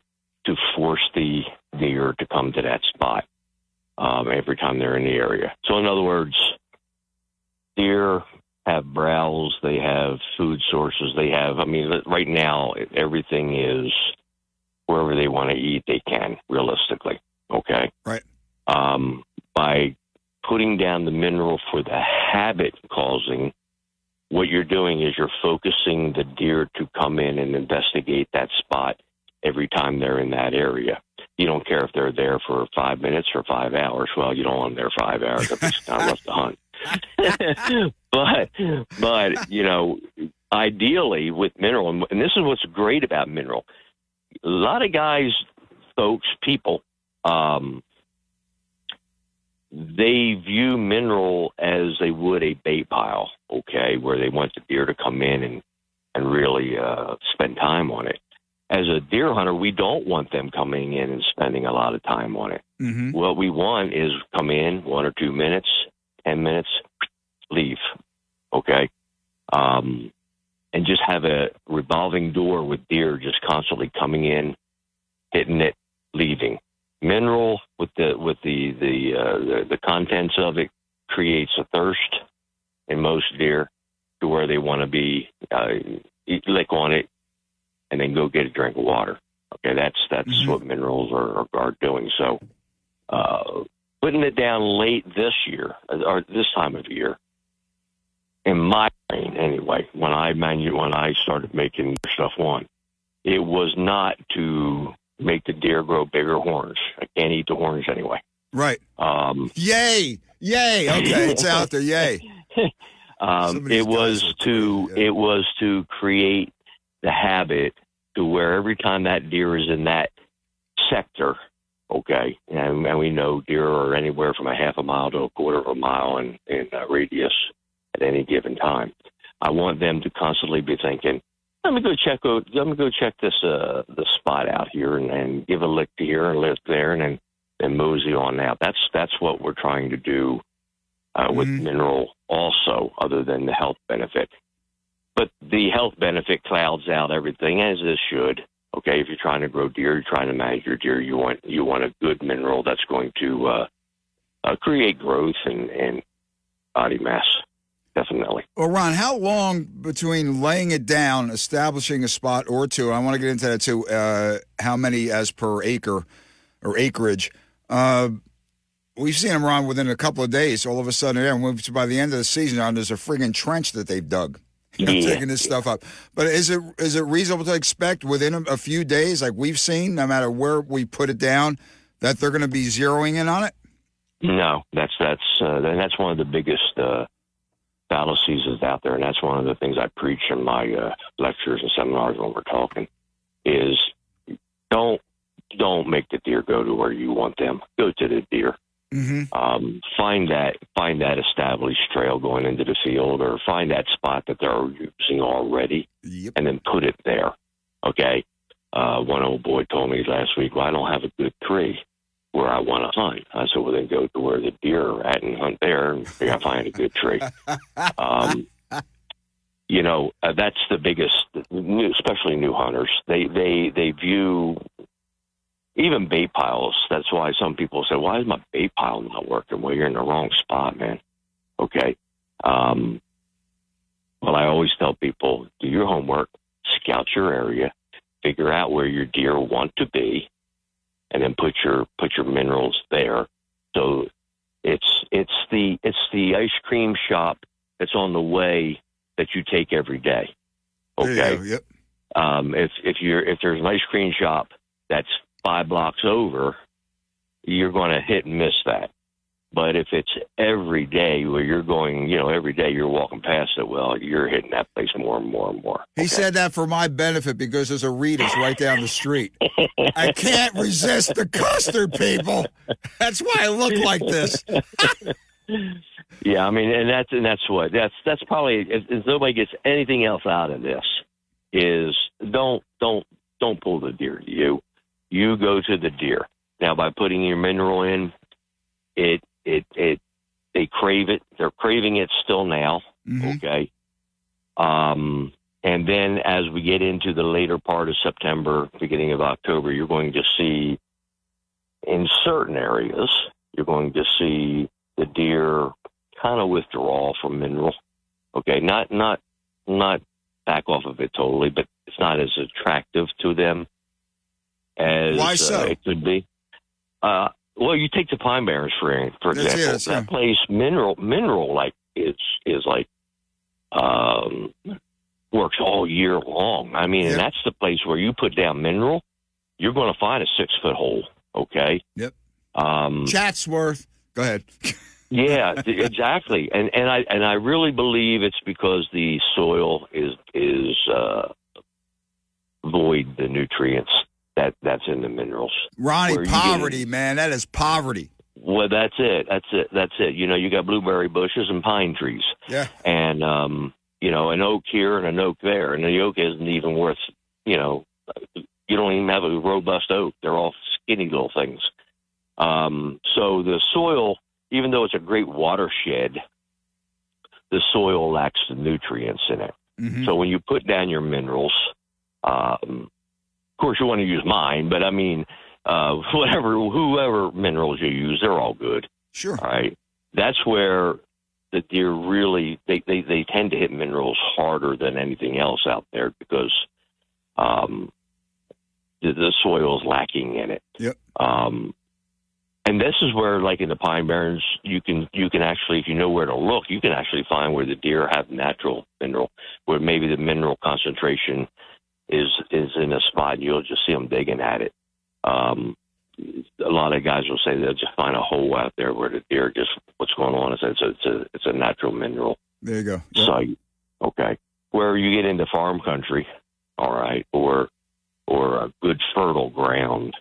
to force the deer to come to that spot every time they're in the area. So in other words, deer have browse, they have food sources, right now everything is wherever they want to eat, they can, realistically, okay? Right. By putting down the mineral for the habit causing, what you're doing is you're focusing the deer to come in and investigate that spot every time they're in that area. You don't care if they're there for 5 minutes or 5 hours. Well, you don't want them there 5 hours. That's kind of rough to hunt. but ideally with mineral, and this is what's great about mineral, a lot of guys, folks, people, they view mineral as they would a bait pile, okay, where they want the deer to come in and really spend time on it. As a deer hunter, we don't want them coming in and spending a lot of time on it. Mm-hmm. What we want is come in 1 or 2 minutes, 10 minutes, leave, okay? And just have a revolving door with deer just constantly coming in, hitting it, leaving. Mineral with the contents of it creates a thirst in most deer to where they want to be, lick on it, and then go get a drink of water. Okay, that's mm-hmm. what minerals are doing. So putting it down late this year, or this time of year, in my brain anyway, when I started making Stuff 1, it was not to make the deer grow bigger horns. I can't eat the horns anyway. Right. Yay! Okay, it's out there. Yay! It was to create the habit to where every time that deer is in that sector, okay, and we know deer are anywhere from a half a mile to a quarter of a mile in radius at any given time. I want them to constantly be thinking, let me go check this spot out here and give a lick to here and lick there and then mosey on out. That's what we're trying to do with mineral also, other than the health benefit. But the health benefit clouds out everything, as this should. Okay, if you're trying to grow deer, you're trying to manage your deer, you want a good mineral that's going to create growth and body mass. Definitely. Well, Ron, how long between laying it down, establishing a spot or two, I want to get into that too, how many as per acre or acreage, we've seen them, Ron, within a couple of days, all of a sudden, by the end of the season, there's a friggin' trench that they've dug. Taking this stuff up. But is it reasonable to expect within a few days, like we've seen, no matter where we put it down, that they're going to be zeroing in on it? No, that's one of the biggest fallacies is out there, and that's one of the things I preach in my lectures and seminars when we're talking, is don't make the deer go to where you want them. Go to the deer. Find that established trail going into the field, or find that spot that they're using already, and then put it there. Okay. One old boy told me last week, well, I don't have a good tree where I want to hunt. I said, well, then go to where the deer are at and hunt there, and you got to find a good tree. That's the biggest, especially new hunters. They view even bait piles. That's why some people say, why is my bait pile not working? Well, you're in the wrong spot, man. Okay. Well, I always tell people, do your homework, scout your area, figure out where your deer want to be, and then put your minerals there. So it's the ice cream shop that's on the way that you take every day. Okay. Yep. If there's an ice cream shop that's 5 blocks over, you're going to hit and miss that. But if it's every day where you're going, every day you're walking past it, well, you're hitting that place more and more and more. He said that for my benefit because there's a Rita's right down the street. I can't resist the custard, people. That's why I look like this. Yeah, I mean, and that's probably, if nobody gets anything else out of this, is don't pull the deer to you. You go to the deer. Now, by putting your mineral in, they crave it. They're craving it still now. Okay. And then as we get into the later part of September, beginning of October, you're going to see in certain areas, you're going to see the deer kind of withdraw from mineral. Okay. Not back off of it totally, but it's not as attractive to them as Why so? It could be. Well, you take the Pine Barrens for example. That place mineral like is like works all year long. I mean, and that's the place where you put down mineral, you're going to find a 6-foot hole. Okay. Yep. Chatsworth. Go ahead. Yeah, exactly. And I really believe it's because the soil is void the nutrients that's in the minerals. Ronnie, poverty, man. That is poverty. Well, that's it. You got blueberry bushes and pine trees. Yeah. And, an oak here and an oak there. And the oak isn't even worth, you don't even have a robust oak. They're all skinny little things. So the soil, even though it's a great watershed, the soil lacks the nutrients in it. So when you put down your minerals, of course you want to use mine, but I mean, whoever minerals you use, they're all good. Sure. All right. That's where the deer really, they tend to hit minerals harder than anything else out there because the soil is lacking in it. Yep. And this is where, like in the Pine Barrens, you can actually, if you know where to look, you can actually find where the deer have natural mineral, where maybe the mineral concentration is in a spot, and you'll just see them digging at it. A lot of guys will say they'll just find a hole out there where the deer just, what's going on? It's a natural mineral. There you go. Yep. Site. Okay. Where you get into farm country, all right, or a good fertile ground,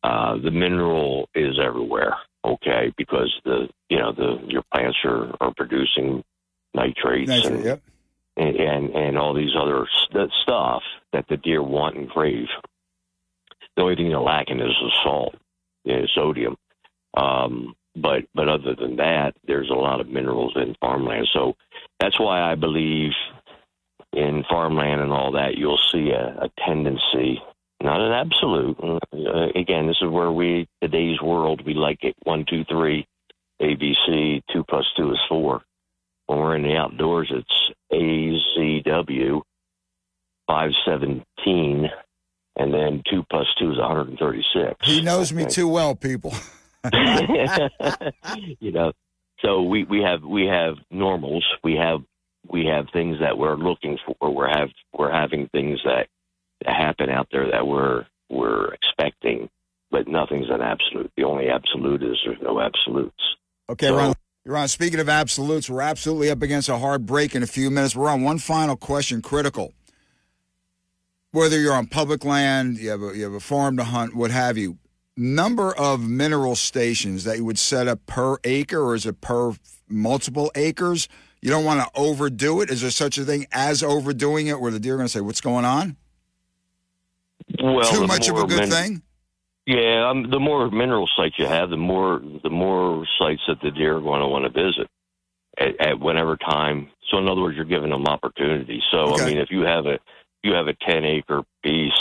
the mineral is everywhere. Okay, because your plants are producing nitrates and all these other stuff that the deer want and crave. The only thing they're lacking is the salt, sodium. But other than that, there's a lot of minerals in farmland. So that's why I believe in farmland and all that, you'll see a tendency, not an absolute. Again, this is where today's world, we like it 1, 2, 3, ABC, 2 plus 2 is 4. When we're in the outdoors, it's AZW, 517. And then 2 plus 2 is 136. He knows me too well, people. So we have normals. We have things that we're looking for. We're having things that happen out there that we're expecting, but nothing's an absolute. The only absolute is there's no absolutes. Okay, Ron, speaking of absolutes, we're absolutely up against a hard break in a few minutes. We're on one final question, critical. Whether you're on public land, you have a farm to hunt, what have you, number of mineral stations that you would set up per acre, or is it per multiple acres? You don't want to overdo it. Is there such a thing as overdoing it where the deer are going to say, what's going on? Well, too much of a good thing? Yeah, the more mineral sites you have, the more sites that the deer are going to want to visit at whatever time. So in other words, you're giving them opportunity. So okay. I mean, if you have a 10-acre piece,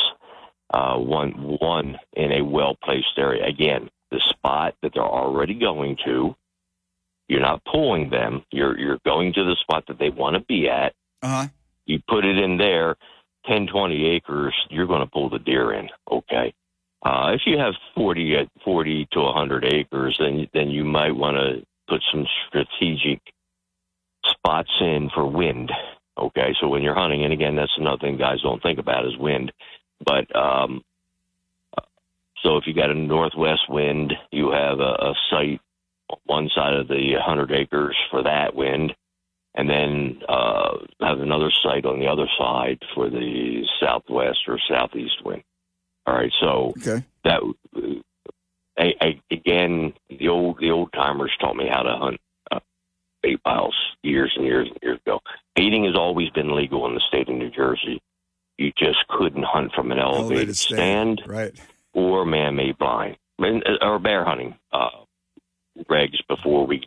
one in a well-placed area. Again, the spot that they're already going to, you're not pulling them. You're going to the spot that they want to be at. Uh-huh. You put it in there, 10, 20 acres, you're going to pull the deer in, okay? If you have 40 to 100 acres, then you might want to put some strategic spots in for wind, okay? So when you're hunting, and again, that's another thing guys don't think about is wind. But so if you got a northwest wind, you have a site on one side of the 100 acres for that wind, and then have another site on the other side for the southwest or southeast wind. All right, so that again, the old timers taught me how to hunt bait piles years and years and years ago. Baiting has always been legal in the state of New Jersey. You just couldn't hunt from an elevated stand right. or man-made blind or bear hunting regs before we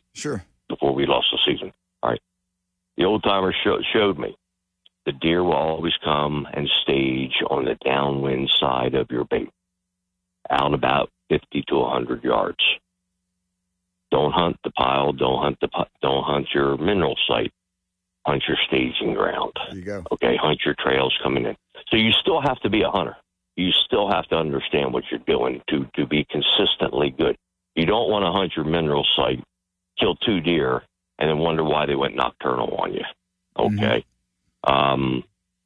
lost the season. All right, the old timers showed me the deer will always come and stage on the downwind side of your bait, out about 50 to 100 yards. Don't hunt the pile. Don't hunt your mineral site. Hunt your staging ground. There you go. Okay, hunt your trails coming in. So you still have to be a hunter. You still have to understand what you're doing to be consistently good. You don't want to hunt your mineral site, kill 2 deer, and then wonder why they went nocturnal on you. Okay? Mm-hmm.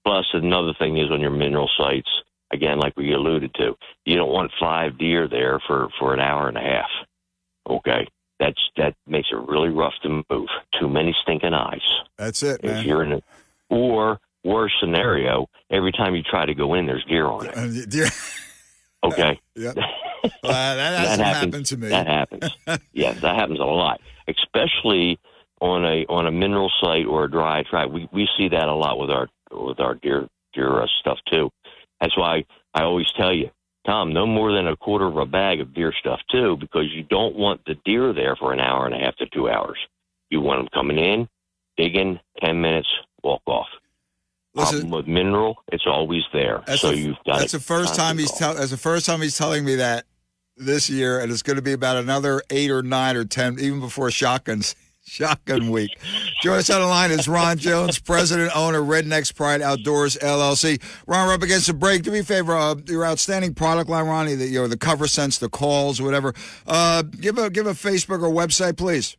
Plus, another thing is on your mineral sites, again, like we alluded to, you don't want 5 deer there for an hour and a half. Okay? That makes it really rough to move. Too many stinking eyes. That's it, man. If you're in or worse scenario, every time you try to go in, there's deer on it. Deer. Okay. Yep. That hasn't happened to me. That happens. Yes, that happens a lot, especially on a mineral site or a dry tract. We see that a lot with our deer stuff too. That's why I always tell you, Tom, no more than a quarter of a bag of deer stuff, too, because you don't want the deer there for an hour and a half to 2 hours. You want them coming in, digging, 10 minutes, walk off. Listen, with mineral, it's always there. That's the first time he's telling me that this year, and it's going to be about another 8 or 9 or 10, even before Shotgun Week. Joining us on the line is Ron Jones, president, owner, Redneck's Pride Outdoors, LLC. Ron, we're up against the break. Do me a favor, your outstanding product line, Ronnie, the cover sense, the calls, whatever. Give a Facebook or website, please.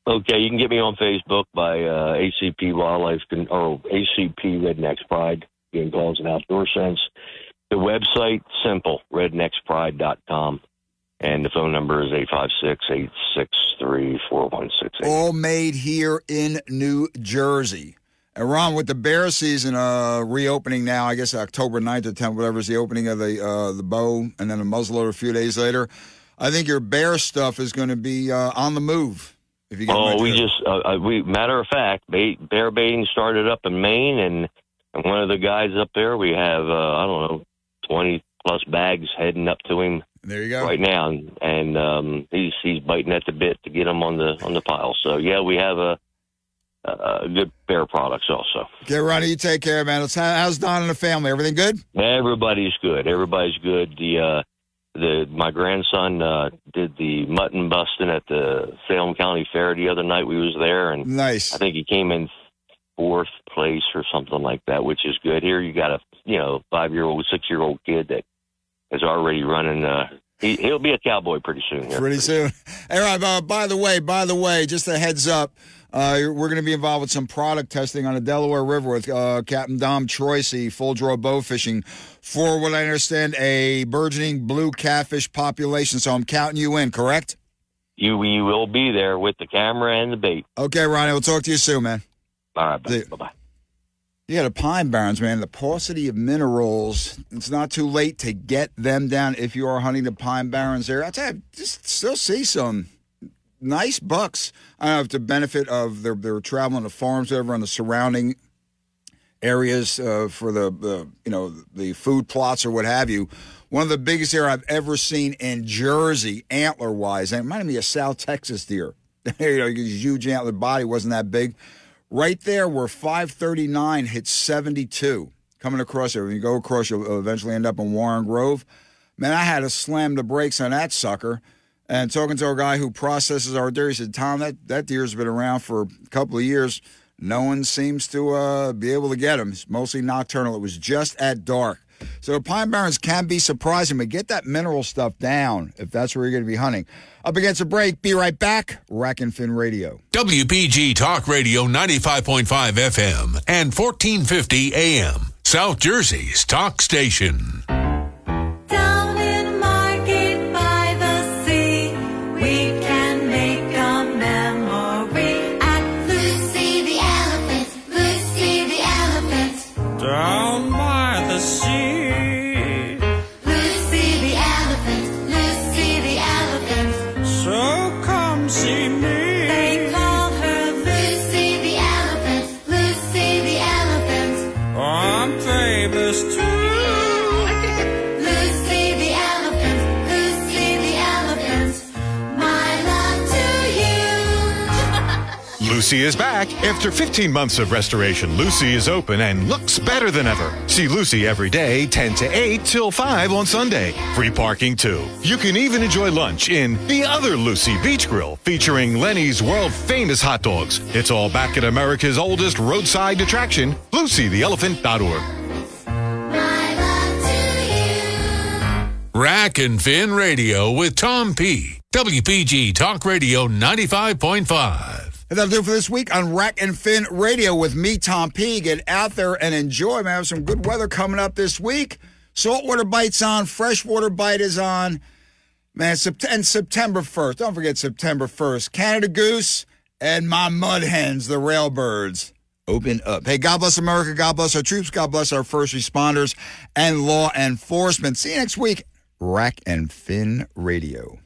Okay, you can get me on Facebook by ACP Wildlife or ACP Redneck's Pride, getting calls and outdoor sense. The website, simple, redneckspride.com. And the phone number is 856-863-4168. All made here in New Jersey. And Ron, with the bear season reopening now, I guess October 9th or 10th, whatever is the opening of the bow, and then the muzzleloader a few days later, I think your bear stuff is going to be on the move. If you get matter of fact, bear baiting started up in Maine, and one of the guys up there, we have, 20-plus bags heading up to him. There you go. Right now, and he's biting at the bit to get them on the pile. So yeah, we have a good bear products also. Okay, Ronnie, you take care, man. How's Don and the family? Everything good? Everybody's good. Everybody's good. My grandson did the mutton busting at the Salem County Fair the other night. We was there, and nice. I think he came in 4th place or something like that, which is good. Here you got a 5-year-old, 6-year-old kid that is already running. He'll be a cowboy pretty soon. Pretty soon. Hey, Rob, by the way, just a heads up, we're going to be involved with some product testing on the Delaware River with Captain Dom Troisi, full draw bow fishing, for what I understand, a burgeoning blue catfish population. So I'm counting you in, correct? You will be there with the camera and the bait. Okay, Ronnie, we'll talk to you soon, man. All right, bye-bye. Yeah, the Pine Barrens, man, the paucity of minerals. It's not too late to get them down if you are hunting the Pine Barrens there. I tell you, just still see some nice bucks. I don't know if the benefit of they're traveling to farms over on the surrounding areas for the food plots or what have you. One of the biggest deer I've ever seen in Jersey, antler-wise. And it reminded me of South Texas deer. His huge antler body wasn't that big. Right there where 539 hits 72 coming across there. When you go across, you'll eventually end up in Warren Grove. Man, I had to slam the brakes on that sucker. And talking to a guy who processes our deer, he said, Tom, that deer's been around for a couple of years. No one seems to be able to get him. It's mostly nocturnal. It was just at dark. So the Pine Barrens can be surprising, but get that mineral stuff down if that's where you're going to be hunting. Up against a break. Be right back. Rack and Fin Radio. WPG Talk Radio 95.5 FM and 1450 AM. South Jersey's talk station. Down in Margate by the sea, we can make a memory at Lucy the Elephant. Lucy the Elephant. Down by the sea. See me. They call her Lucy the Elephant. Lucy the Elephant. I'm famous too. Lucy the Elephant. Lucy the Elephant. My love to you. Lucy is back. After 15 months of restoration, Lucy is open and looks better than ever. See Lucy every day, 10 to 8 till 5 on Sunday. Free parking, too. You can even enjoy lunch in the other Lucy Beach Grill, featuring Lenny's world-famous hot dogs. It's all back at America's oldest roadside attraction, LucyTheElephant.org. Rack and Fin Radio with Tom P. WPG Talk Radio 95.5. And that'll do it for this week on Rack and Fin Radio with me, Tom P. Get out there and enjoy. Man, have some good weather coming up this week. Saltwater bite's on. Freshwater bite is on. Man, and September 1st. Don't forget September 1st. Canada Goose and my mud hens, the railbirds. Open up. Hey, God bless America. God bless our troops. God bless our first responders and law enforcement. See you next week. Rack and Fin Radio.